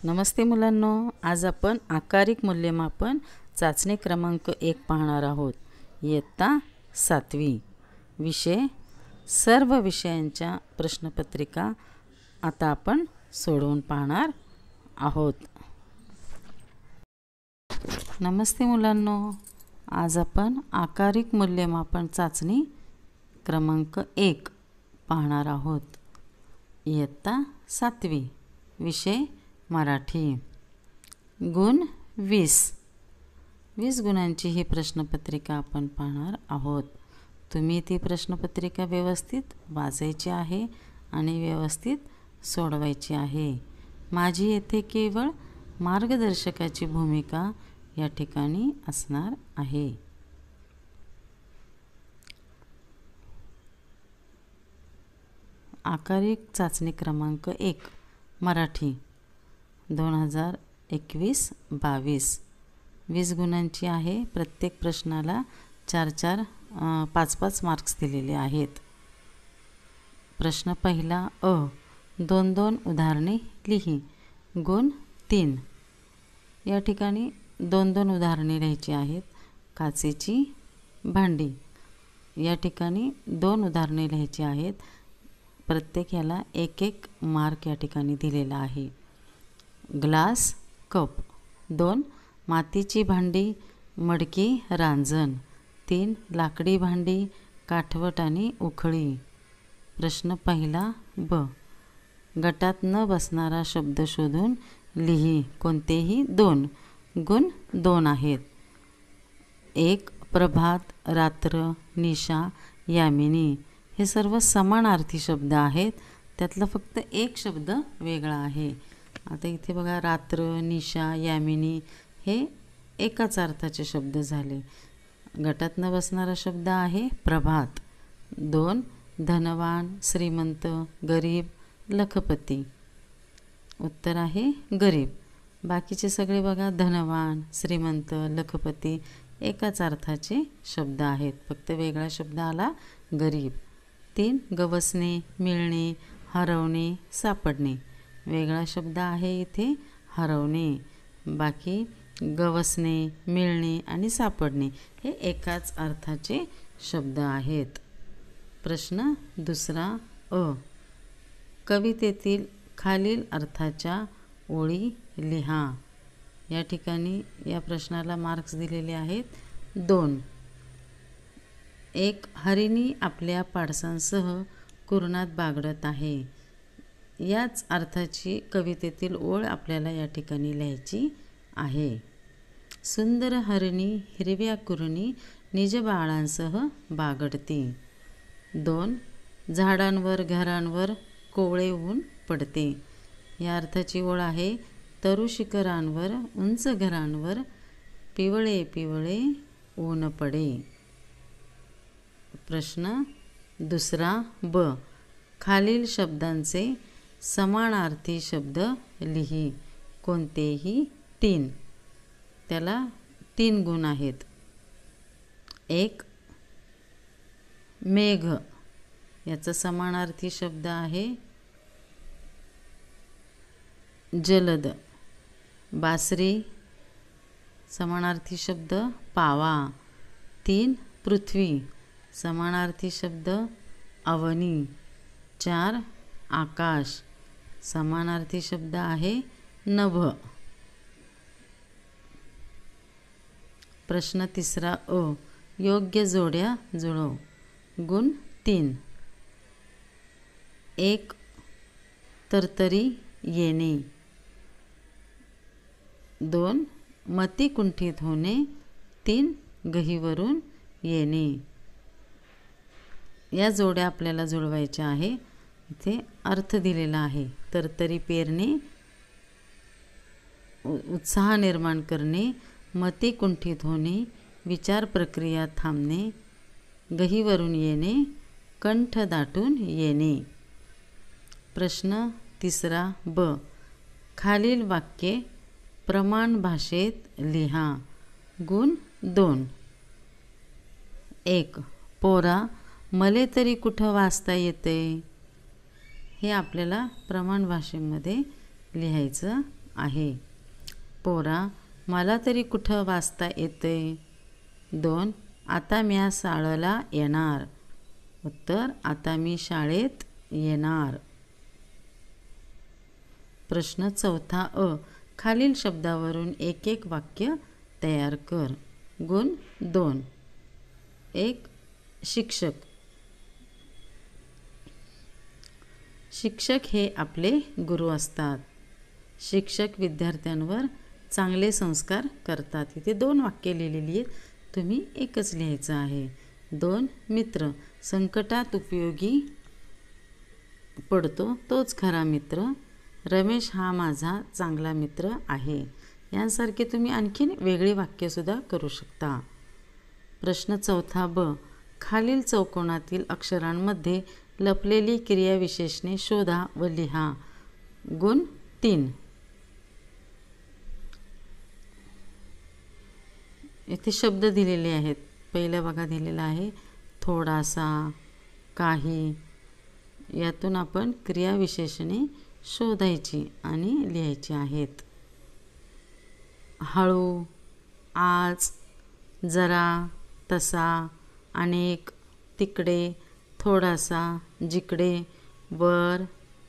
नमस्ते मुलांनो, आज आपण आकारिक मूल्यमापन चाचणी क्रमांक 1 पाहणार आहोत. इयत्ता 7वी. विषय सर्व विषयांच्या प्रश्नपत्रिका आता आपण सोडवून पाहणार आहोत. नमस्ते मुलांनो, आज आपण आकारिक मूल्यमापन चाचणी क्रमांक 1 पाहणार आहोत. इयत्ता 7वी. विषय मराठी. गुण 20 गुणांची ही प्रश्नपत्रिका आपण पाहणार आहोत. तुम्ही ती प्रश्नपत्रिका व्यवस्थित वाचायची आहे आणि व्यवस्थित सोडवायची आहे. माझी येथे केवळ मार्गदर्शकाची भूमिका या ठिकाणी असणार आहे. आकारिक चाचणी क्रमांक 1 मराठी 2021-22 20 गुणांची आहे. प्रत्येक प्रश्नाला 4-4 5-5 मार्क्स दिलेले आहेत. प्रश्न पहिला अ. 2-2 उदाहरणे लिही. गुण 3. या ठिकाणी 2-2 उदाहरणे लिहायची आहेत. काचेची भांडी या ठिकाणी 2 उदाहरणे लिहायची आहेत. प्रत्येक याला 1-1 मार्क या ठिकाणी दिलेला आहे. Glass cup 2. मातीची भांडी मडकी रांजण 3. लाकडी भांडी काठवट आणि उखळी. प्रश्न पहिला ब. गटात न बसणारा शब्द शोधून लिही. कोणतेही 2. गुण 2 आहेत. 1. प्रभात, रात्र, निशा, यामिनी हे सर्व समानार्थी शब्द आहेत. त्यातला फक्त एक शब्द वेगळा आहे. आता इथे बघा, रात्र, निशा, यामिनी हे एकाच अर्थाचे शब्द झाले. गटात न बसणारा शब्द आहे प्रभात. 2. धनवान, श्रीमंत, गरीब, लखपती. उत्तर आहे गरीब. बाकीचे सगळे बघा, धनवान, श्रीमंत, लखपती एकाच अर्थाचे शब्द आहेत. फक्त वेगळा शब्द आला गरीब. 3. गवसणे, मिळणे, हरवणे, सापडणे. वेगळा शब्द आहे इथे हरवणे. बाकी गवसणे, मिळणे आणि सापडणे हे एकाच अर्थाचे शब्द आहेत. प्रश्न दुसरा अ. कवितेतील खालील अर्थाच्या ओळी लिहा. या ठिकाणी या प्रश्नाला मार्क्स दिलेले आहेत 2. 1. हरिणी आपल्या पाडसांसह कुरणात बागडत आहे. याच अर्थाची कवितेतील ओळ आपल्याला या ठिकाणी लिहायची आहे. सुंदर हरिणी हिरव्या कुरणी निज बाळांसह बागडते. 2. झाडांवर घरांवर कोवळे ऊन पडते. या अर्थाची ओळ आहे. तरु शिखरांवर उंच घरांवर पिवळे पिवळे ऊन पडे. प्रश्न दुसरा ब. खालील शब्दांचे समानार्थी शब्द लिही. कोणतेही 3. त्याला 3 गुण आहेत. 1. मेघ याचा समानार्थी शब्द आहे जलद. बासरी समानार्थी शब्द पावा. 3. पृथ्वी समानार्थी शब्द अवनी. 4. आकाश समानार्थी शब्द आहे नभ. प्रश्न तिसरा अ. योग्य जोड्या जुळव. गुण 3. 1. तरतरी येणे. 2. मती कुंठित होणे. 3. गहीवरून येणे. या जोड्या आपल्याला जुळवायच्या आहे. इथे अर्थ दिलेला आहे. तरतरी पेरणे, उत्साह निर्माण करणे, मती कुंठित होणे, विचार प्रक्रिया थांबणे, गहीवरून येणे, कंठ दाटून येणे. प्रश्न तिसरा ब. खालील वाक्ये प्रमाण भाषेत लिहा. गुण 2. 1. पोरा मले तरी कुठं वाचता येते. हे आपल्याला प्रमाण भाषेमध्ये लिहायचं आहे. पोरा, मला तरी कुठं वाचता येते. 2. आता मी शाळेला येणार. उत्तर, आता मी शाळेत येणार. प्रश्न चौथा अ. खालील शब्दावरून एक एक वाक्य तयार कर. गुण 2. 1. शिक्षक. शिक्षक हे आपले गुरु असतात. शिक्षक विद्यार्थ्यांवर चांगले संस्कार करतात. इथे 2 वाक्य लिहिलेली आहेत, तुम्ही एकच लिहायचं आहे. 2. मित्र. संकटात उपयोगी पडतो तोच खरा मित्र. रमेश हा माझा चांगला मित्र आहे. यांसारखे तुम्ही आणखीन वेगळी वाक्यसुद्धा करू शकता. प्रश्न चौथा ब. खालील चौकोनातील अक्षरांमध्ये लपलेली क्रियाविशेषणे शोधा व लिहा. गुण 3. इथे शब्द दिलेले आहेत. पहिलं बघा दिलेलं आहे थोडासा, काही. यातून आपण क्रियाविशेषणे शोधायची आणि लिहायची आहेत. हळू, आज, जरा, तसा, अनेक, तिकडे, थोडासा, जिकडे, वर,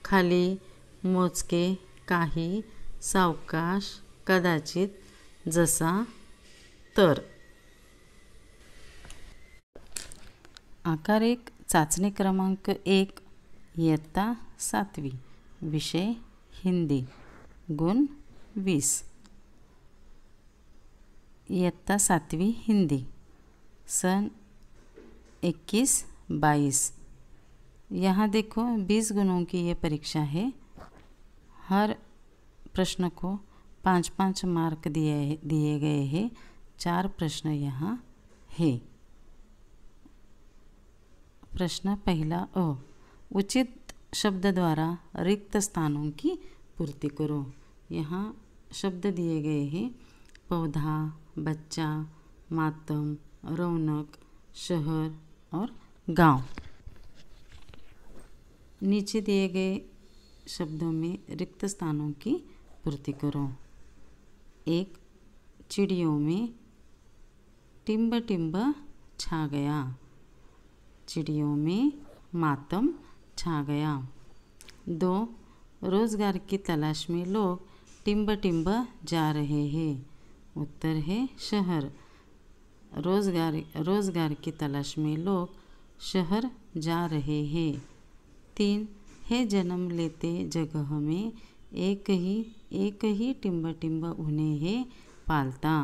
खाली, मोजके, काही, सावकाश, कदाचित, जसा, तर. आकार 1. चाचणी क्रमांक 1. इयत्ता 7वी. विषय हिंदी. गुण 20. इयत्ता 7वी हिंदी. सन 21-22. यहाँ देखो 20 गुणों की ये परीक्षा है. हर प्रश्न को 5-5 मार्क दिए गए हैं. 4 प्रश्न यहाँ है. प्रश्न पहला अ. उचित शब्द द्वारा रिक्त स्थानों की पूर्ति करो. यहाँ शब्द दिए गए हैं पौधा, बच्चा, मातम, रौनक, शहर और गांव. नीचे दिए गए शब्दों में रिक्त स्थानों की पूर्ति करो. 1. चिड़ियों में टिम्ब टिम्ब छा गया. चिड़ियों में मातम छा गया. 2. रोज़गार की तलाश में लोग टिम्ब टिम्ब जा रहे हैं. उत्तर है शहर. रोज़गार की तलाश में लोग शहर जा रहे हैं. 3. है जन्म लेते जगह में एक ही टिम्ब टिम्ब उन्हें है पालता.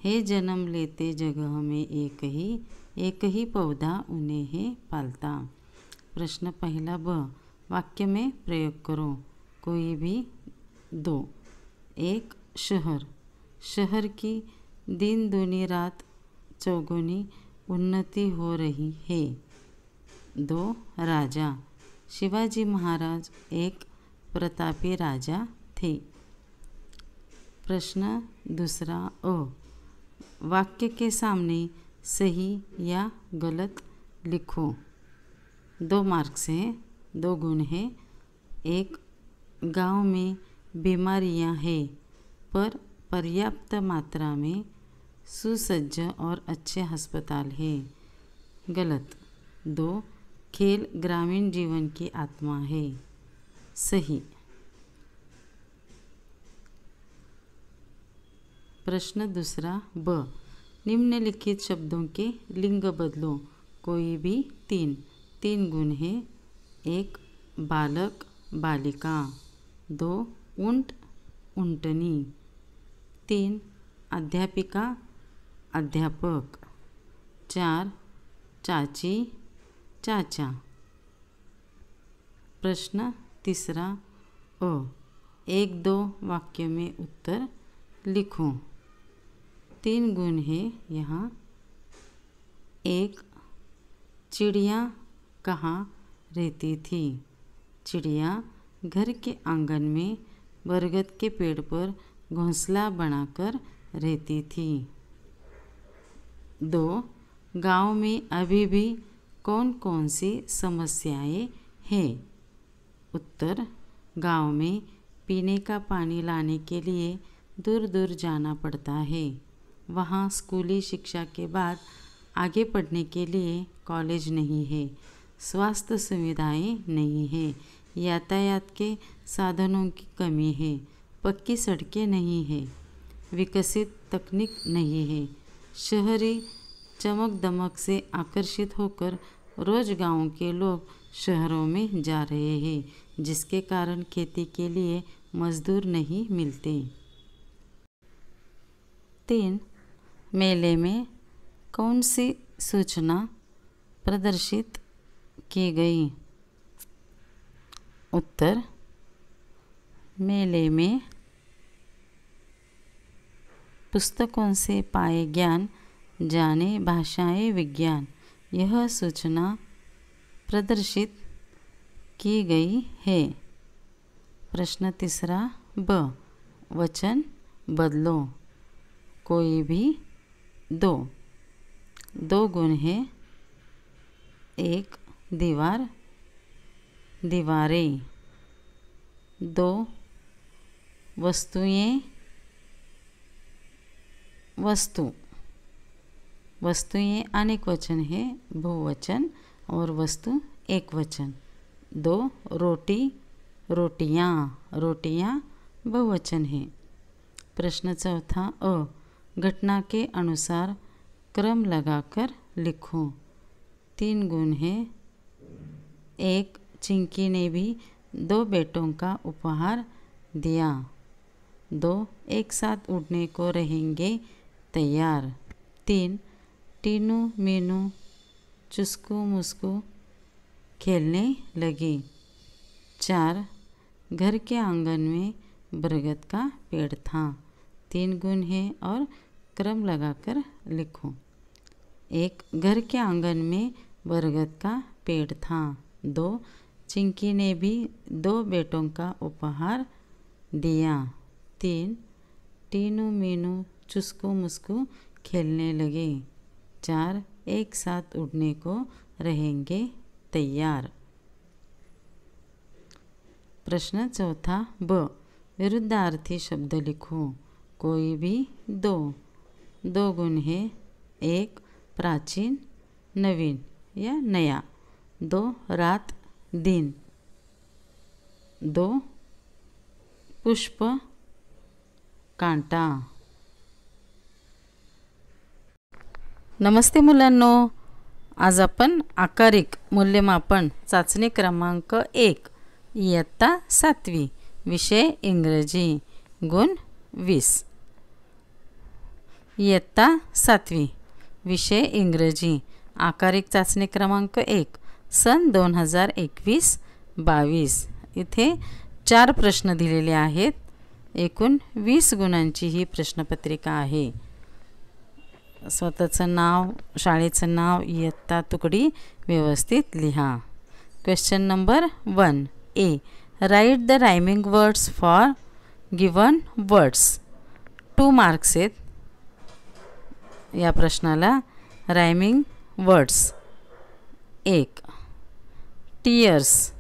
है जन्म लेते जगह में एक ही पौधा उन्हें है पालता. प्रश्न पहला ब. वाक्य में प्रयोग करो. कोई भी 2. 1. शहर. शहर की दिन दूनी रात चौगुनी उन्नति हो रही है. 2. राजा. शिवाजी महाराज एक प्रतापी राजा थे. प्रश्न दूसरा अ. वाक्य के सामने सही या गलत लिखो. 2 मार्क्स हैं, 2 गुण हैं. 1. गांव में बीमारियां हैं पर पर्याप्त मात्रा में सुसज्ज और अच्छे अस्पताल हैं. गलत. 2. खेल ग्रामीण जीवन की आत्मा है. सही. प्रश्न दूसरा ब. निम्नलिखित शब्दों के लिंग बदलो. कोई भी 3 गुण हैं. 1. बालक, बालिका. 2. ऊंट, ऊंटनी. 3. अध्यापिका, अध्यापक. 4. चाची, चाचा. प्रश्न तीसरा अ. 1-2 वाक्य में उत्तर लिखो. 3 गुण हैं यहाँ. 1. चिड़िया कहाँ रहती थी. चिड़िया घर के आंगन में बरगद के पेड़ पर घोंसला बनाकर रहती थी. 2. गांव में अभी भी कौन कौन सी समस्याएं हैं. उत्तर. गांव में पीने का पानी लाने के लिए दूर दूर जाना पड़ता है। वहाँ स्कूली शिक्षा के बाद आगे पढ़ने के लिए कॉलेज नहीं है। स्वास्थ्य सुविधाएं नहीं है। यातायात के साधनों की कमी है। पक्की सड़कें नहीं है। विकसित तकनीक नहीं है। शहरी चमक दमक से आकर्षित होकर रोज गांव के लोग शहरों में जा रहे हैं, जिसके कारण खेती के लिए मजदूर नहीं मिलते। 3. मेले में कौन सी सूचना प्रदर्शित की गई? उत्तर, मेले में पुस्तकों से पाए ज्ञान, जाने भाषाएं विज्ञान, यह सूचना प्रदर्शित की गई है। प्रश्न 3 ब, वचन बदलो। कोई भी दो गुण है। 1 दीवार, दीवारें। 2 वस्तुएं, वस्तु। वस्तुएं अनेक वचन है, बहुवचन, और वस्तु एक वचन। 2 रोटी, रोटियां, रोटियां बहुवचन है। प्रश्न 4 अ, घटना के अनुसार क्रम लगाकर लिखो। 3 गुण है। 1 चिंकी ने भी 2 बेटों का उपहार दिया। 2 एक साथ उड़ने को रहेंगे तैयार। 3 टीनू मीनू चुस्कू मुस्कू खेलने लगी। 4 घर के आंगन में बरगद का पेड़ था। 3 गुण है और क्रम लगाकर लिखो। 1 घर के आंगन में बरगद का पेड़ था। 2 चिंकी ने भी 2 बेटों का उपहार दिया। 3 टीनू मीनू चुस्कू मुस्कू खेलने लगे। 4 एक साथ उड़ने को रहेंगे तैयार। प्रश्न 4 ब, विरुद्धार्थी शब्द लिखो। कोई भी 2 गुण है। 1 प्राचीन, नवीन या नया। 2 रात दिन। 2 पुष्प, कांटा। नमस्ते मुलांनो, आज आपण आकारिक मूल्यमापन चाचणी क्रमांक 1 इयत्ता 7वी, विषय इंग्रजी, गुण 20। इयत्ता 7वी, विषय इंग्रजी, आकारिक चाचणी क्रमांक 1, सन 2021-22। इथे 4 प्रश्न दिलेले आहेत। एकूण 20 गुणांची ही प्रश्नपत्रिका आहे। स्वतःचं नाव, शाळेचं नाव, इयत्ता, तुकडी व्यवस्थित लिहा। Question number 1 A, write the rhyming words for given words. 2 marks आहेत या प्रश्नाला। Rhyming words 1 tears,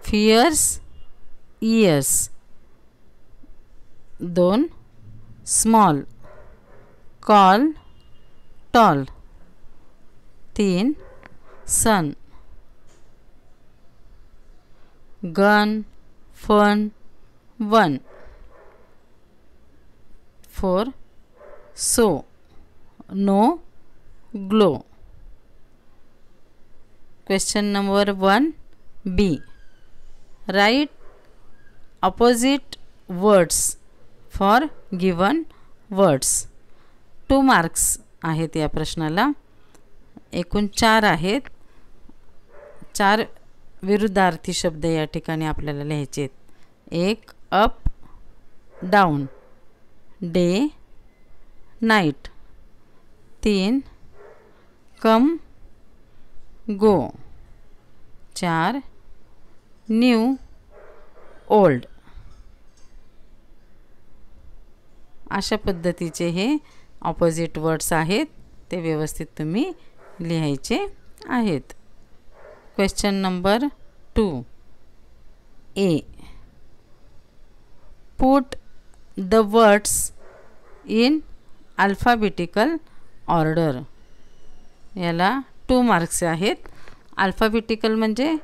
fears, years. 2 small, call, tall. 3 sun, gun, fun, one. 4 so, no, glow. Question number 1 B, write opposite words for given words. 2 marks आहेत या प्रश्नाला। एकूण 4 आहेत। 4 विरुद्धार्थी शब्द या ठिकाणी आपल्याला लिहायचे आहेत। 1 अप, डाऊन, डे, नाईट। 3 कम, गो। 4 न्यू, ओल्ड। अशा पद्धतीचे हे ऑपोजिट वर्ड्स आहेत, ते व्यवस्थित तुम्ही लिहायचे आहेत। Question number 2 A. Put the words in alphabetical order. याला 2 मार्क्स आहेत. अल्फाबेटिकल म्हणजे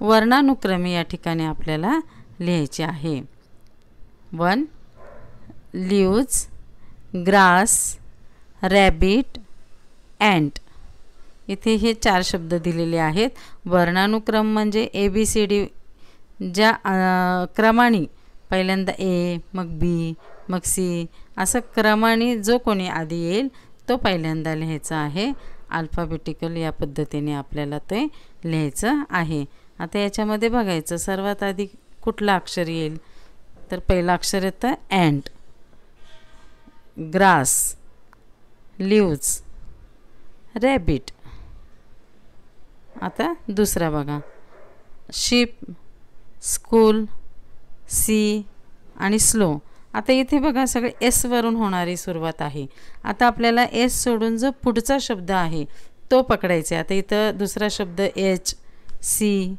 वर्णानुक्रमे या ठिकाणी आपल्याला लिहायचे आहे. 1. leaves, grass, rabbit, ant. इथे हे 4 शब्द दिलेले आहेत. वर्णानुक्रम म्हणजे ABCD ज्या क्रमाने पहिल्यांदा A, मग B, मग C असं क्रमाने जो कोणी आधी येईल तो पहिल्यांदा लिहायचा आहे. अल्फाबेटिकल या पद्धतीने आपल्याला ते लिहायचं आहे. आता याच्यामध्ये बघायचं सर्वात आधी कुठलं अक्षर येईल. तर पहिलं अक्षर येतं ॲन्ट, ग्रास, लीव्स, रॅबिट. आता दुसरा बघा शिप, स्कूल, सी आणि स्लो. आता इथे बघा सगळे एस वरून होणारी सुरुवात आहे. आता आपल्याला एस सोडून जो पुढचा शब्द आहे तो पकडायचा आहे. आता इथं दुसरा शब्द एच, सी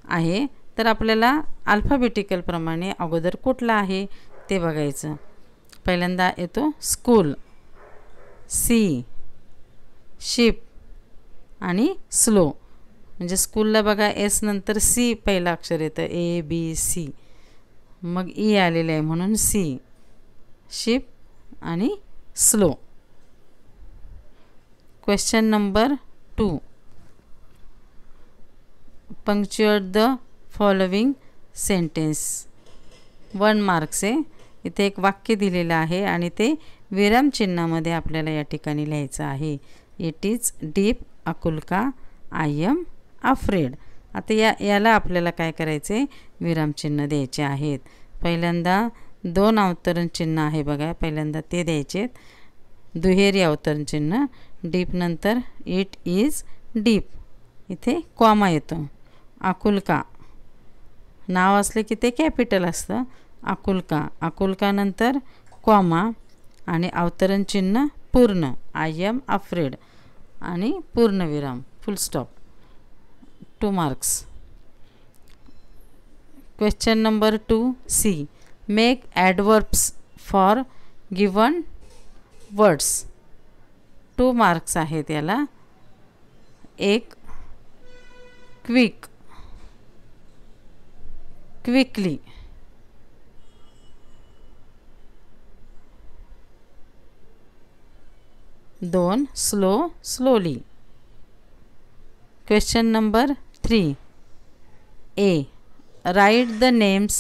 आहे. तर आपल्याला अल्फाबेटिकल प्रमाणे अगोदर कुठला आहे ते बघायचं. पहिल्यांदा येतो स्कूल, सी, शिप आणि स्लो. म्हणजे स्कूलला बघा एस नंतर सी पहिलं अक्षर येतं ABC. मग ई आलेलं आहे म्हणून सी, शिप आणि slow. Question number 2. Punctuate the following sentence. 1 marks आहे. इथे एक वाक्य दिलेलं आहे आणि ते विरामचिन्हामध्ये आपल्याला या ठिकाणी लिहायचं आहे. इट इज डीप आकुलका, आय एम अफ्रेड. आता याला आपल्याला काय करायचे विरामचिन्ह द्यायचे आहेत. पहिल्यांदा 2 अवतरण चिन्ह आहे बघा. पहिल्यांदा ते द्यायचे. दुहेरी अवतरण चिन्ह. डीप नंतर इट इज डीप. इथे कॉमा येतो. आकुलका नाव असले की ते कॅपिटल असतं. आकुलका, आकुलका नंतर कॉमा आणि अवतरण चिन्ह पूर्ण आय एम अफ्रेड आणि पूर्णविराम full stop. 2 marks. Question number 2C. Make adverbs for given words. 2 marks आहेत याला. 1 quick, quickly. 2 slow, slowly. Question number 3A. Write the names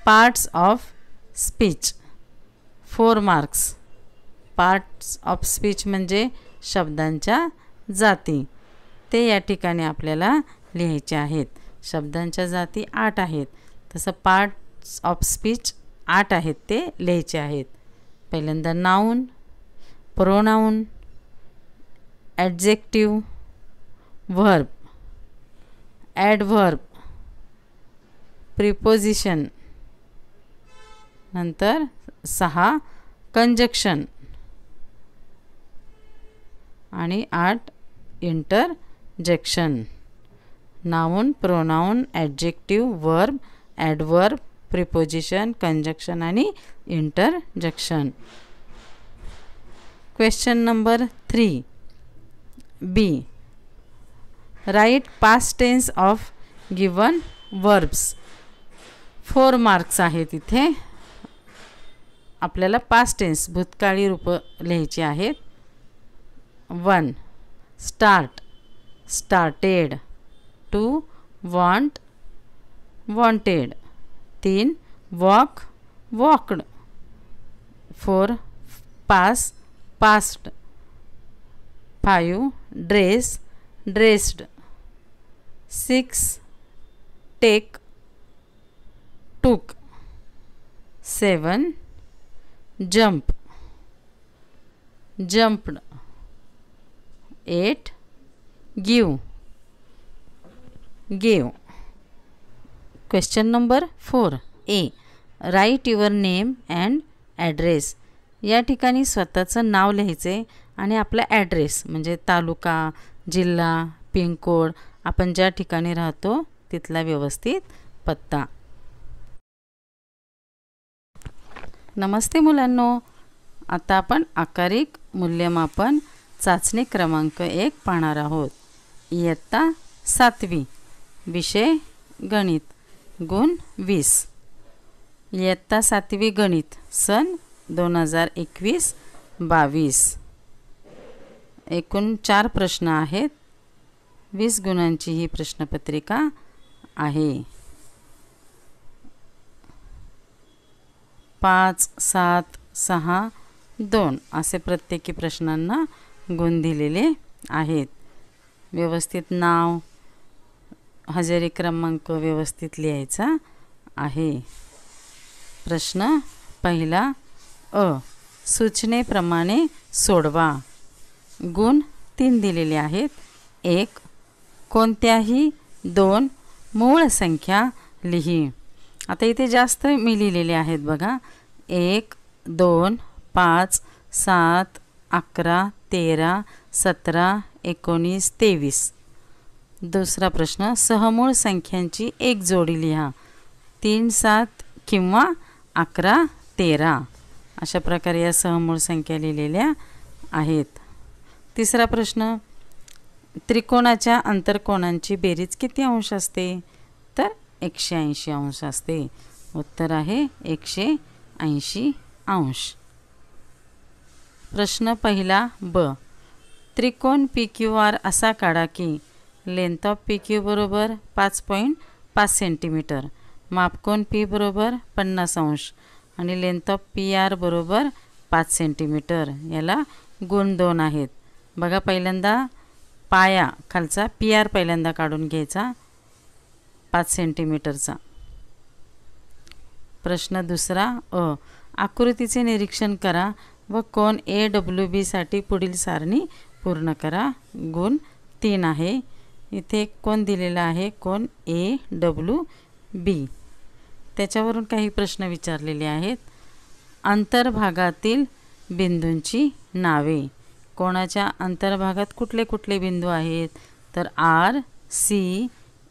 parts of speech. 4 marks. Parts of speech म्हणजे शब्दांच्या जाती. ते या ठिकाणी आपल्याला लिहायचे आहेत. शब्दांच्या जाती 8 आहेत. तसं पार्ट्स ऑफ स्पीच 8 आहेत ते लिहायचे आहेत. पहिल्यांदा noun, pronoun, adjective, verb, adverb, preposition. नंतर 6 कंजक्शन आणि 8 interjection. Noun, pronoun, adjective, verb, adverb, preposition, conjunction आणि interjection. Question number 3B. Write past tense of given verbs. 4 marks आहेत इथे. आपल्याला पास्ट टेन्स भूतकाळी रूप लिहायची आहेत. 1 start, started. 2 want, wanted. 3 walk, walked. 4 pass, passed. 5 dress, dressed. 6 take, took. 7 jump, jumped. 8 give, gave. Question number 4A. Write your name and address. या ठिकाणी स्वतःचं नाव लिहायचे आणि आपला ॲड्रेस म्हणजे तालुका, जिल्हा, पिनकोड, आपण ज्या ठिकाणी राहतो तिथला व्यवस्थित पत्ता नमस्ते मुलांनो, आता आपण आकारिक मूल्यमापन चाचणी क्रमांक 1 पाहणार आहोत. इयत्ता 7वी, विषय गणित, गुण 20. इयत्ता 7वी गणित, सन 2021-22. एकूण 4 प्रश्न आहेत. 20 गुणांची ही प्रश्नपत्रिका आहे. 5, 7, 6, 2 असे प्रत्येकी प्रश्नांना गुण दिलेले आहेत. व्यवस्थित नाव, हजेरी क्रमांक व्यवस्थित लिहायचा आहे. प्रश्न पहिला अ, सूचनेप्रमाणे सोडवा. गुण 3 दिलेले आहेत. 1, कोणत्याही 2 मूळ संख्या लिही. आता इथे जास्त मी लिहिलेले आहेत बघा. 1, 2, 5, 7, 11, 13, 17, 19, 23. दुसरा प्रश्न, सहमूळ संख्यांची एक जोडी लिहा. 3, 7 किंवा 11, 13 अशा प्रकारे या सहमूळ संख्या लिहिलेल्या आहेत. तिसरा प्रश्न, त्रिकोणाच्या अंतरकोनांची बेरीज किती अंश असते? तर 180 अंश असते. उत्तर आहे 180 अंश. प्रश्न पहिला ब, त्रिकोण PQR असा काढा की लेंथ ऑफ PQ बरोबर 5.5 सेंटीमीटर, मापकोन P बरोबर 50 अंश आणि लेंथ ऑफ PR बरोबर 5 सेंटीमीटर. याला गुण 2 आहेत. बघा, पहिल्यांदा पाया खालचा PR पहिल्यांदा काढून घ्यायचा 5 सेंटीमीटरचा. प्रश्न दुसरा अ, आकृतीचे निरीक्षण करा व कोन AWB साठी पुढील सारणी पूर्ण करा. गुण 3 आहे. इथे कोन दिलेला आहे, कोन AWB. त्याच्यावरून काही प्रश्न विचारलेले आहेत. अंतर्भागातील बिंदूंची नावे. कोणाच्या अंतर्भागात कुठले कुठले बिंदू आहेत? तर R, C,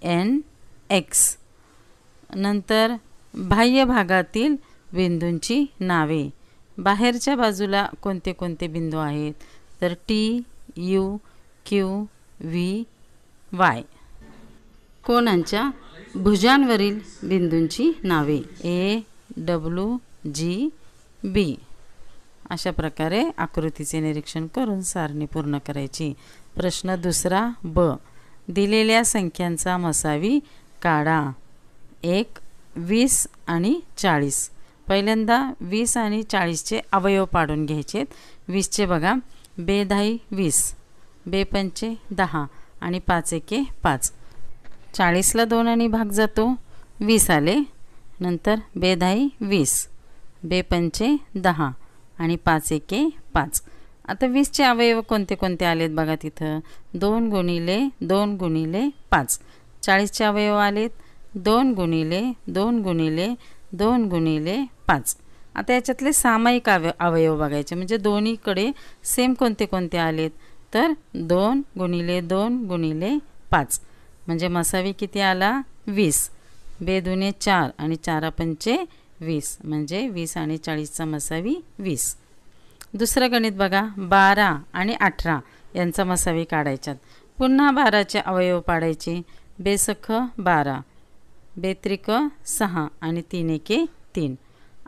N, X. नंतर बाह्य भागातील बिंदूंची नावे. बाहेरच्या बाजूला कोणते कोणते बिंदू आहेत? तर T, U, Q, V, Y. कोणांच्या भुजांवरील बिंदूंची नावे. A, W, G, B. अशा प्रकारे आकृतीचे निरीक्षण करून सारणी पूर्ण करायची. प्रश्न दुसरा ब, दिलेल्या संख्यांचा मसावी काढा. 1, 20 आणि 40. पहिल्यांदा 20 आणि 40चे अवयव पाडून घ्यायचे. 20चे बघा, बेधाई 20, बेपंचे 10 आणि 5 एके 5. 40ला 2 आणि भाग जातो, 20 आले. नंतर बेधाई 20, बेपंचे 10 आणि 5 एके 5. आता 20चे अवयव कोणते कोणते आलेत बघा तिथं. 2 गुणिले 2 गुणिले 5. 40चे अवयव आलेत 2 गुणिले 2 गुणिले 2 गुणिले 5. आता याच्यातले सामायिक अवयव बघायचे, म्हणजे दोन्हीकडे सेम कोणते कोणते आलेत. तर 2 गुणिले 2 गुणिले 5 म्हणजे मसावी किती आला? 20. बेदुने 4 आणि 4 पंचे 20 म्हणजे 20 आणि 40चा मसावी 20. दुसरं गणित बघा, 12 आणि 18 यांचा मसावी काढायच्यात. पुन्हा 12चे अवयव पाडायचे. बेसख 12, बेत्रिक 6 आणि 3 एके 3.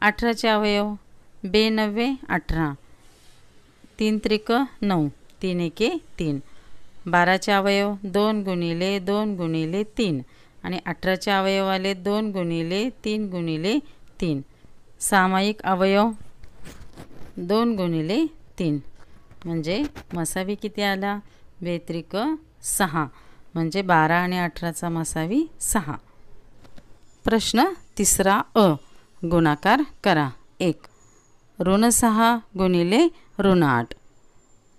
18चे अवयव, बेनव्वे 18, 3 त्रिक 9, 3 एके 3. 12चे अवयव 2 गुणिले 2 गुणिले 3 आणि 18चे अवयव आले 2 गुणिले 3 गुणिले 3. सामायिक अवयव 2 गुणिले 3 म्हणजे मसावी किती आला? बेत्रिक 6 म्हणजे 12 आणि 18चा मसावी 6. प्रश्न तिसरा अ, गुणाकार करा. 1, ऋण 6 गुणिले ऋण 8.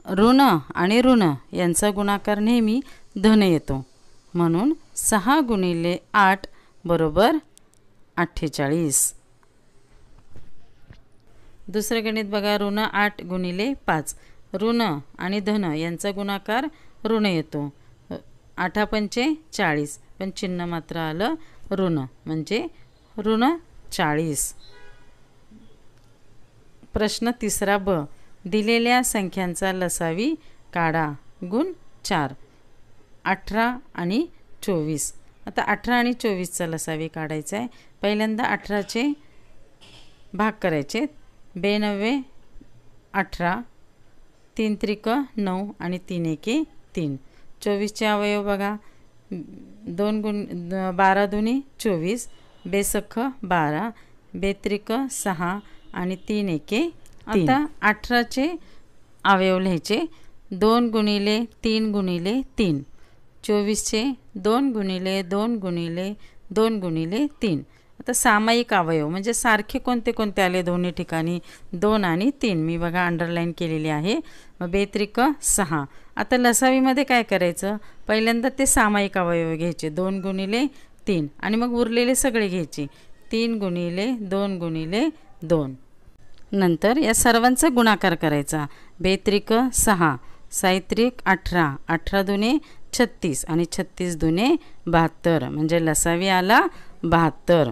ऋण आणि ऋण यांचा गुणाकार नेहमी धन येतो, म्हणून 6 गुणिले 8 बरोबर 48. दुसरं गणित बघा, ऋण 8 गुणिले 5. ऋण आणि धन यांचा गुणाकार ऋण येतो. 8 पंचे 40, पण चिन्ह मात्र आलं ऋण म्हणजे ऋण 40. प्रश्न तिसरा ब. दिलेल्या संख्यांचा लसावी काढा. गुण 4. 18 आणि 24. आता 18 आणि 24चा लसावी काढायचा आहे. पहिल्यांदा 18चे भाग करायचे. 92 18, 3 त्रिक 9 आणि 3 एके 3. 24चे अवयव बघा. 12 दुनी 24, बेसख 12, बेत्रिक 6 आणि 3 एके 3. आता 18चे अवयव लिहायचे. 2 गुणिले 3 गुणिले 3. 24चे 2 गुणिले 2 गुणिले 2 गुणिले 3. आता सामायिक अवयव म्हणजे सारखे कोणते कोणते आले दोन्ही ठिकाणी? 2 आणि 3. मी बघा अंडरलाईन केलेली आहे. मग बेत्रिक 6. आता लसावीमध्ये काय करायचं? पहिल्यांदा ते सामायिक अवयव घ्यायचे. 2 गुणिले 3 आणि मग उरलेले सगळे घ्यायचे. 3 गुणिले 2 गुणिले 2. नंतर या सर्वांचा गुणाकार करायचा. बेत्रिक 6, साहित्रिक 18, 18 दुने 36 आणि 36 दुने 72 म्हणजे लसावी आला 72.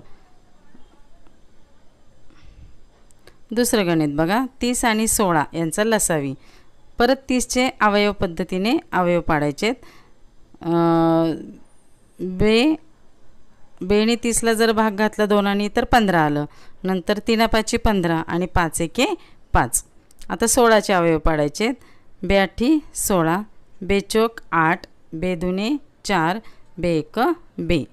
दुसरं गणित बघा. 30 आणि 16 यांचा लसावी. परत 30चे अवयव पद्धतीने अवयव पाडायचेत. बेने 30ला जर भाग घातला 2 आणि तर 15 आलं. नंतर 3 5 15 आणि 5 एके 5. आता 16चे अवयव पाडायचेत. 82 16, बेचोक 8, बेदुने 4, बेक बे.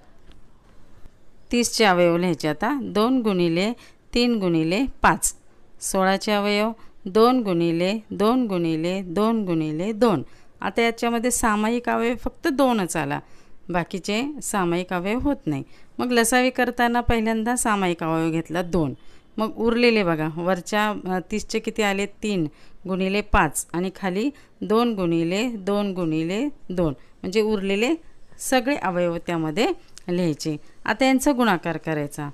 30चे अवयव लिहायचे. आता 2 गुणिले 3 गुणिले 5. 16चे अवयव 2 गुणिले 2 गुणिले 2 गुणिले 2. आता याच्यामध्ये सामायिक अवयव फक्त 2च आला. बाकीचे सामायिक अवयव होत नाही. मग लसावी करताना पहिल्यांदा सामायिक अवयव घेतला 2. मग उरलेले बघा. वरच्या 30चे किती आले? 3 गुणिले 5 आणि खाली 2 गुणिले 2 गुणिले 2 म्हणजे उरलेले सगळे अवयव त्यामध्ये लिहायचे. आता यांचा गुणाकार करायचा.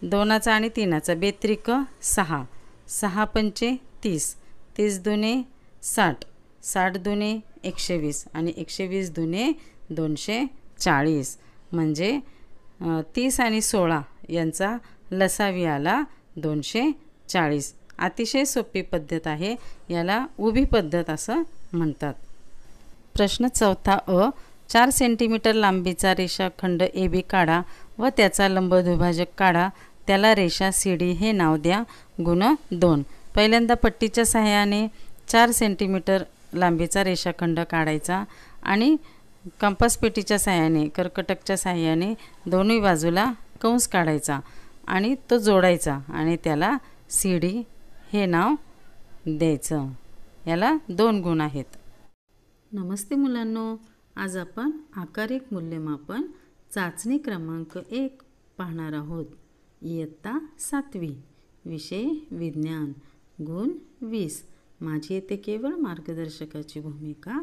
2चा आणि 3चा. बेत्रिक 6, 6 पंचे 30, 30 दुने 60, 60 दुने 120 आणि 120 दुने 240 म्हणजे 30 आणि 16 यांचा लसावी आला 240. अतिशय सोपी पद्धत आहे. याला उभी पद्धत असं म्हणतात. प्रश्न चौथा अ. 4 सेंटीमीटर लांबीचा रेषाखंड ए बी काढा व त्याचा लंबदुभाजक काढा. त्याला रेषा सी डी हे नाव द्या. गुण 2. पहिल्यांदा पट्टीच्या सहाय्याने 4 सेंटीमीटर लांबीचा रेषाखंड काढायचा आणि कंपास पेटीच्या सहाय्याने कर्कटकच्या सहाय्याने दोन्ही बाजूला कंस काढायचा आणि तो जोडायचा आणि त्याला सी डी हे नाव द्यायचं. याला 2 गुण आहेत. नमस्ते मुलांनो. आज आपण आकारिक मूल्यमापन चाचणी क्रमांक 1 पाहणार आहोत. इयत्ता 7वी. विषय विज्ञान. गुण 20. माझी येथे केवळ मार्गदर्शकाची भूमिका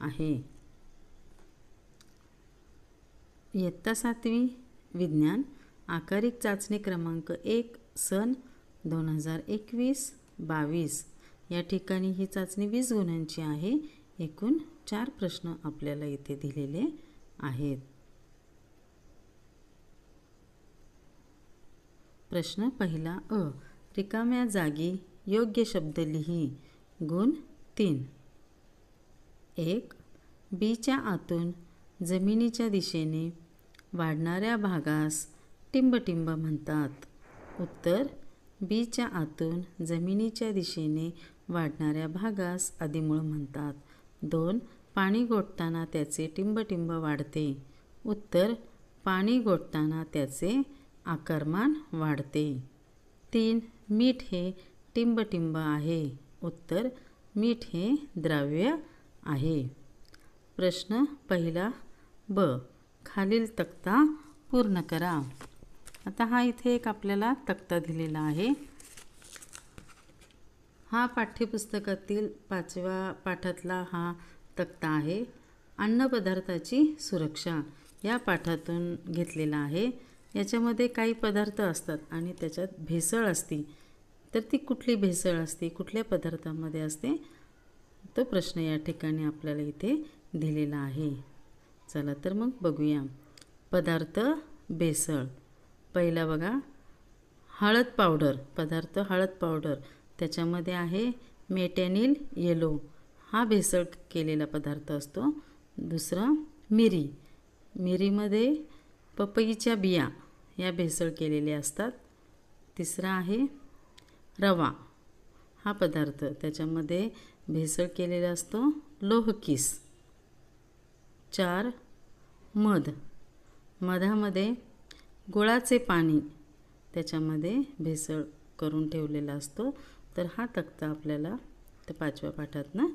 आहे. इयत्ता 7वी विज्ञान. आकारिक चाचणी क्रमांक 1 सन 2021-22. या ठिकाणी ही चाचणी 20 गुणांची आहे. एकूण 4 प्रश्न आपल्याला इथे दिलेले आहेत. प्रश्न पहिला अ. रिकाम्या जागी योग्य शब्द लिही. गुण 3. 1. बीच्या आतून जमिनीच्या दिशेने वाढणाऱ्या भागास टिंबटिंब म्हणतात. उत्तर. बीच्या आतून जमिनीच्या दिशेने वाढणाऱ्या भागास आदिमूळ म्हणतात. 2. पाणी गोठताना त्याचे टिंबटिंब वाढते. उत्तर. पाणी गोठताना त्याचे आकारमान वाढते. 3. मीठ हे टिंबटिंब आहे. उत्तर. मीठ हे द्रव्य आहे. प्रश्न पहिला ब. खालील तक्ता पूर्ण करा. आता हा इथे एक आपल्याला तक्ता दिलेला आहे. हा पाठ्यपुस्तकातील 5व्या पाठातला हा तक्ता आहे. अन्नपदार्थाची सुरक्षा या पाठातून घेतलेला आहे. याच्यामध्ये काही पदार्थ असतात आणि त्याच्यात भेसळ असते. तर ती कुठली भेसळ असते, कुठल्या पदार्थामध्ये असते, तो प्रश्न या ठिकाणी आपल्याला इथे दिलेला आहे. चला तर मग बघूया. पदार्थ भेसळ. पहिला बघा हळद पावडर. पदार्थ हळद पावडर. त्याच्यामध्ये आहे मेटॅनिल येलो, हा भेसळ केलेला पदार्थ असतो. दुसरं मिरी, मिरीमध्ये पपईच्या बिया या भेसळ केलेल्या असतात. तिसरा आहे रवा, हा पदार्थ त्याच्यामध्ये भेसळ केलेला असतो लोहकीस. 4 मध, मधामध्ये गुळाचे पाणी त्याच्यामध्ये भेसळ करून ठेवलेला असतो. तर हा तक्ता आपल्याला त्या 5व्या पाठातनं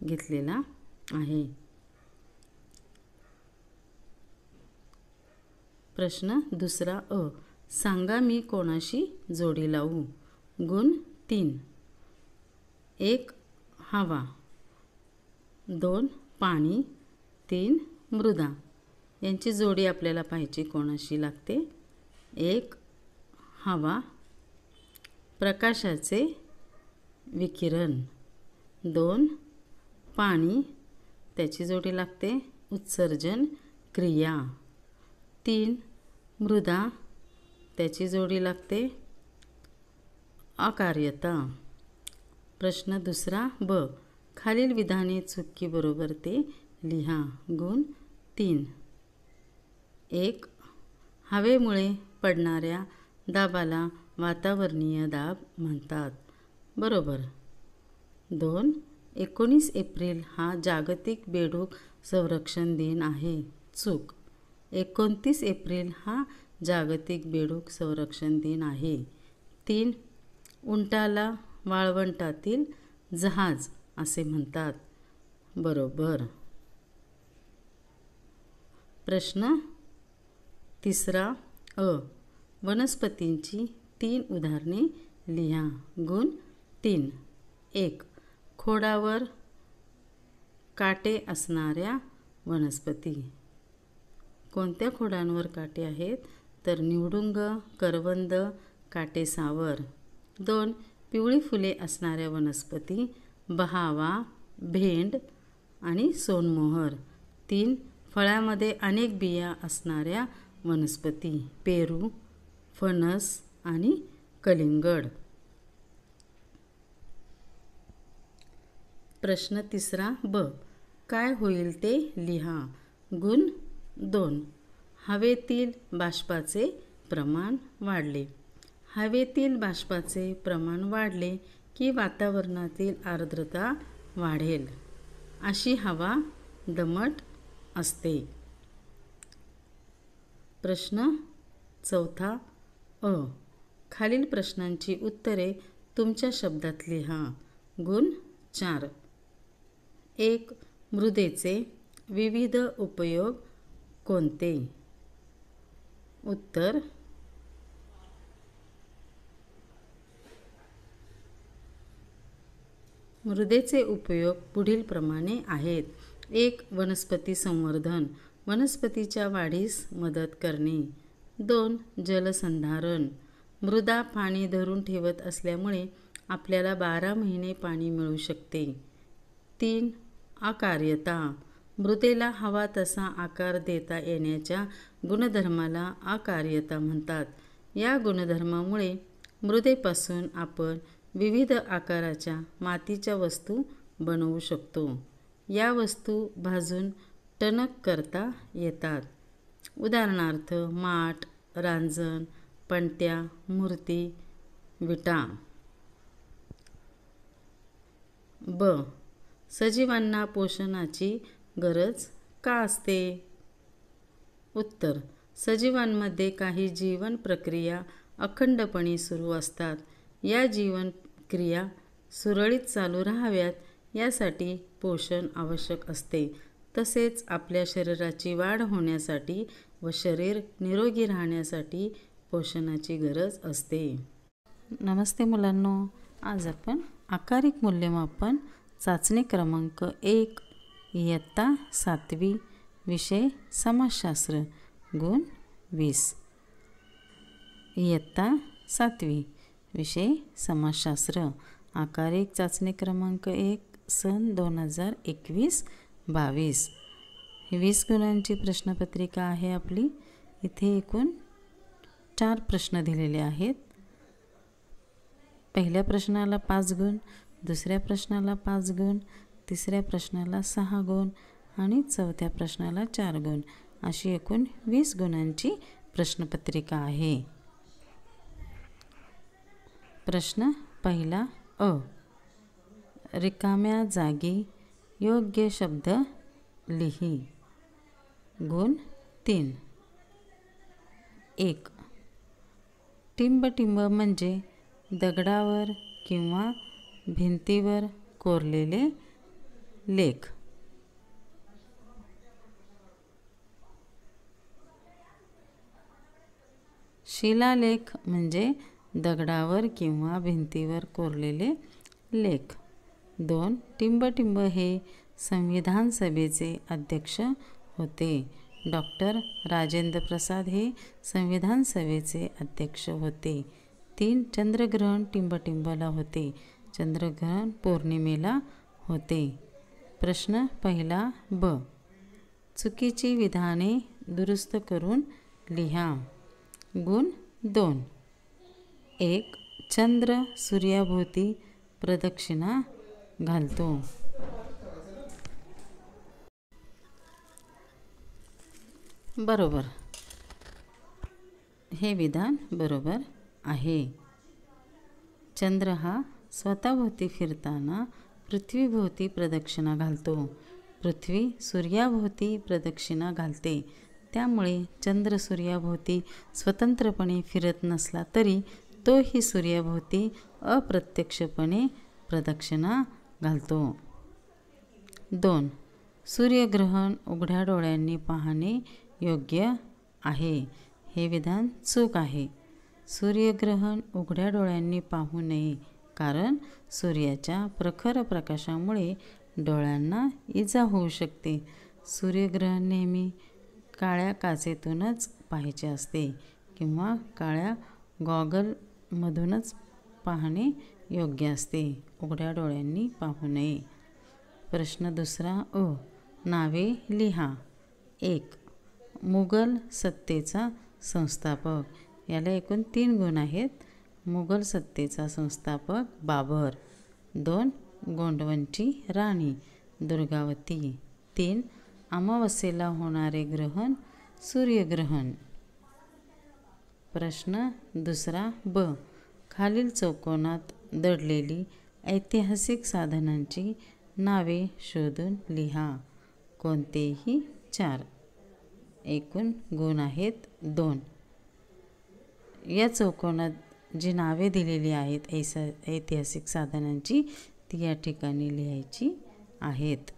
घेतलेला आहे. प्रश्न दुसरा अ, सांगा मी कोणाशी जोडी लावू. गुण 3. 1 हवा, 2 पाणी, 3 मृदा. यांची जोडी आपल्याला पाहिजे कोणाशी लागते. 1 हवा, प्रकाशाचे विकिरण. 2 पाणी, त्याची जोडी लागते उत्सर्जन क्रिया. 3 मृदा, त्याची जोडी लागते अकार्यता. प्रश्न दुसरा ब, खालील विधाने चुकी बरोबर ते लिहा. गुण 3. 1 हवेमुळे पडणाऱ्या दाबाला वातावरणीय दाब म्हणतात. बरोबर. 2 19 एप्रिल हा जागतिक बेडूक संरक्षण दिन आहे. चूक. 29 एप्रिल हा जागतिक बेडूक संरक्षण दिन आहे. 3 उंटाला वाळवंटातील जहाज असे म्हणतात. बरोबर. प्रश्न तिसरा अ, वनस्पतींची 3 उदाहरणे लिहा. गुण 3. 1 खोडावर काटे असणाऱ्या वनस्पती. कोणत्या खोडांवर काटे आहेत तर निवडुंग, करवंद, काटेसावर. 2 पिवळी फुले असणाऱ्या वनस्पती, बहावा, भेंड आणि सोनमोहर. 3 फळामध्ये अनेक बिया असणाऱ्या वनस्पती, पेरू, फणस आणि कलिंगड. प्रश्न तिसरा ब, काय होईल ते लिहा. गुण 2. हवेतील बाष्पाचे प्रमाण वाढले. हवेतील बाष्पाचे प्रमाण वाढले की वातावरणातील आर्द्रता वाढेल. अशी हवा दमट असते. प्रश्न चौथा अ, खालील प्रश्नांची उत्तरे तुमच्या शब्दात लिहा. गुण 4. 1 मृदेचे विविध उपयोग कोणते. उत्तर मृदेचे उपयोग पुढीलप्रमाणे आहेत. 1 वनस्पती संवर्धन, वनस्पतीच्या वाढीस मदत करणे. 2 जलसंधारण, मृदा पाणी धरून ठेवत असल्यामुळे आपल्याला 12 महिने पाणी मिळू शकते. 3 अकार्यता, मृदेला हवा तसा आकार देता येण्याच्या गुणधर्माला अकार्यता म्हणतात. या गुणधर्मामुळे मृदेपासून आपण विविध आकाराच्या मातीच्या वस्तू बनवू शकतो. या वस्तू भाजून टणक करता येतात. उदाहरणार्थ माठ, रांजण, पणत्या, मूर्ती, विटा. ब, सजीवांना पोषणाची गरज का असते. उत्तर सजीवांमध्ये काही जीवन प्रक्रिया अखंडपणे सुरू असतात. या जीवन क्रिया सुरळीत चालू राहाव्यात यासाठी पोषण आवश्यक असते. तसेच आपल्या शरीराची वाढ होण्यासाठी व शरीर निरोगी राहण्यासाठी पोषणाची गरज असते. नमस्ते मुलांनो, आज आपण आकारिक मूल्यमापन चाचणी क्रमांक 1 इयत्ता 7वी विषय समाजशास्त्र गुण 20. इयत्ता 7वी विषय समाजशास्त्र आकारिक चाचणी क्रमांक 1 सन 2021-22. 20 गुणांची प्रश्नपत्रिका आहे आपली. इथे एकूण 4 प्रश्न दिलेले आहेत. पहिल्या प्रश्नाला 5 गुण, दुसऱ्या प्रश्नाला 5 गुण, तिसऱ्या प्रश्नाला 6 गुण आणि चौथ्या प्रश्नाला 4 गुण अशी एकूण 20 गुणांची प्रश्नपत्रिका आहे. प्रश्न पहिला अ. रिकाम्या जागी योग्य शब्द लिही. गुण 3. 1. टिंबटिंब म्हणजे दगडावर किंवा भिंतीवर कोरलेले लेख. शिलालेख म्हणजे दगडावर किंवा भिंतीवर कोरलेले लेख. 2. टिंबटिंब हे संविधान सभेचे अध्यक्ष होते. डॉक्टर राजेंद्र प्रसाद हे संविधान सभेचे अध्यक्ष होते. 3. चंद्रग्रहण टिंबटिंबला होते. चंद्रग्रहण पौर्णिमेला होते. प्रश्न पहिला ब. चुकीची विधाने दुरुस्त करून लिहा. गुण 2. 1. चंद्र सूर्याभोवती प्रदक्षिणा घालतो. बरोबर. हे विधान बरोबर आहे. चंद्र हा स्वतःभोवती फिरताना पृथ्वीभोवती प्रदक्षिणा घालतो. पृथ्वी सूर्याभोवती प्रदक्षिणा घालते. त्यामुळे चंद्र सूर्याभोवती स्वतंत्रपणे फिरत नसला तरी तोही सूर्याभोवती अप्रत्यक्षपणे प्रदक्षिणा घालतो. 2. सूर्यग्रहण उघड्या डोळ्यांनी पाहणे योग्य आहे. हे विधान चूक आहे. सूर्यग्रहण उघड्या डोळ्यांनी पाहू नये, कारण सूर्याच्या प्रखर प्रकाशामुळे डोळ्यांना इजा होऊ शकते. सूर्यग्रहण नेहमी काळ्या काचेतूनच पाहायचे असते किंवा काळ्या गॉगलमधूनच पाहणे योग्य असते. उघड्या डोळ्यांनी पाहू नये. प्रश्न दुसरा अ. नावे लिहा. 1. मुघल सत्तेचा संस्थापक. याला एकूण 3 गुण आहेत. मुघल सत्तेचा संस्थापक बाबर. 2. गोंडवनची राणी दुर्गावती. 3. अमावस्येला होणारे ग्रहण सूर्यग्रहण. प्रश्न दुसरा ब. खालील चौकोनात दडलेली ऐतिहासिक साधनांची नावे शोधून लिहा. कोणतेही 4. एकूण गुण आहेत 2. या चौकोनात जी नावे दिलेली आहेत ऐतिहासिक साधनांची ती या ठिकाणी लिहायची आहेत.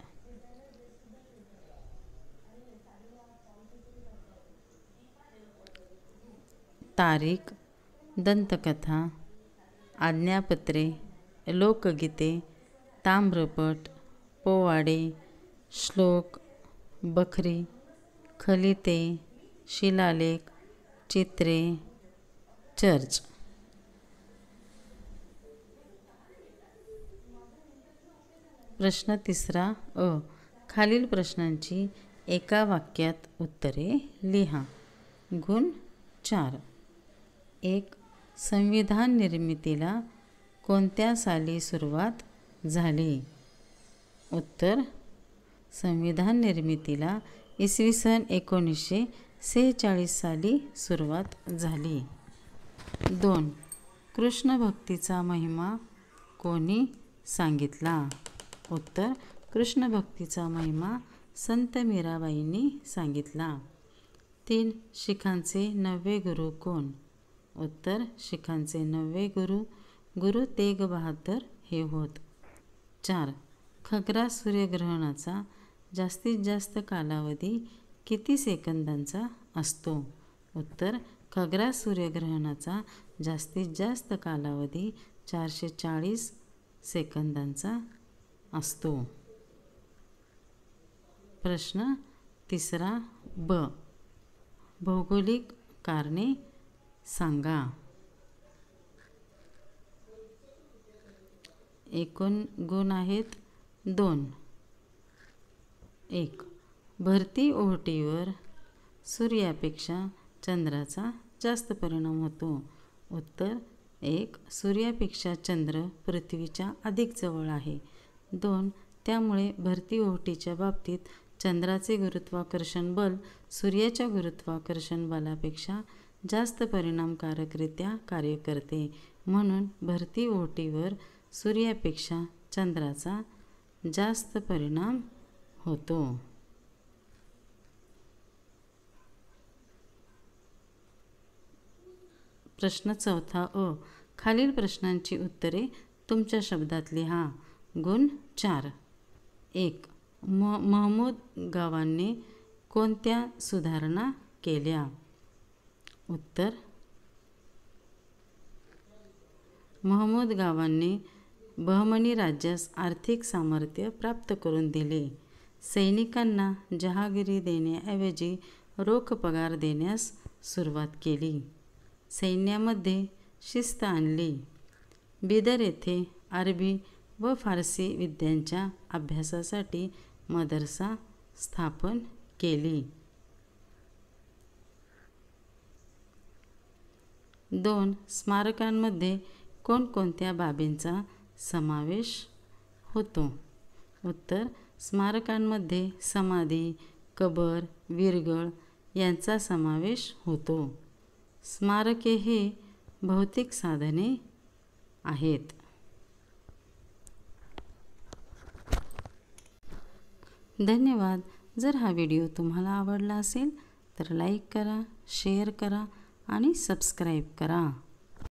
तारीख, दंतकथा, आज्ञापत्रे, लोकगीते, ताम्रपट, पोवाडे, श्लोक, बखरी, खलिते, शिलालेख, चित्रे, चर्च. प्रश्न तिसरा अ. खालील प्रश्नांची एका वाक्यात उत्तरे लिहा. गुण 4. 1. संविधान निर्मितीला कोणत्या साली सुरुवात झाली? उत्तर. संविधान निर्मितीला इसवी सन 1946 साली सुरुवात झाली. 2. कृष्ण भक्तीचा महिमा कोणी सांगितला? उत्तर. कृष्ण भक्तीचा महिमा संत मीराबाईंनी सांगितला. 3. शिखांचे 9वे गुरु कोण? उत्तर. शिखांचे 9वे गुरु गुरु तेग बहादर हे होत. 4. खग्रास सूर्यग्रहणाचा जास्तीत जास्त कालावधी किती सेकंदांचा असतो? उत्तर. खग्रास सूर्यग्रहणाचा जास्तीत जास्त कालावधी 440 सेकंदांचा असतो. प्रश्न तिसरा ब. भौगोलिक कारणे सांगा. एकूण गुण आहेत 2. 1. भरती ओहोटीवर सूर्यापेक्षा चंद्राचा जास्त परिणाम होतो. उत्तर. 1. सूर्यापेक्षा चंद्र पृथ्वीच्या अधिक जवळ आहे. 2. त्यामुळे भरती ओहोटीच्या बाबतीत चंद्राचे गुरुत्वाकर्षण बल सूर्याच्या गुरुत्वाकर्षण बलापेक्षा जास्त परिणामकारकरित्या कार्य करते. म्हणून भरती ओहोटीवर सूर्यापेक्षा चंद्राचा जास्त परिणाम होतो. प्रश्न 4 अ. खालील प्रश्नांची उत्तरे तुमच्या शब्दात लिहा. गुण 4. 1. महमूद गावांनी कोणत्या सुधारणा केल्या? उत्तर. महमूद गावांनी बहमनी राज्यास आर्थिक सामर्थ्य प्राप्त करून दिले. सैनिकांना जहागिरी देण्याऐवजी रोख पगार देण्यास सुरुवात केली. सैन्यामध्ये शिस्त आणली. बिदर येथे अरबी व फारसी विद्यांच्या अभ्यासासाठी मदरसा स्थापन केली. 2. स्मारकांमध्ये कोणकोणत्या बाबींचा समावेश होतो? उत्तर. स्मारकांमध्ये समाधी, कबर, वीरगळ यांचा समावेश होतो. स्मारके हे भौतिक साधने आहेत. धन्यवाद. जर हा व्हिडिओ तुम्हाला आवडला असेल तर लाईक करा, शेअर करा आणि सबस्क्राईब करा.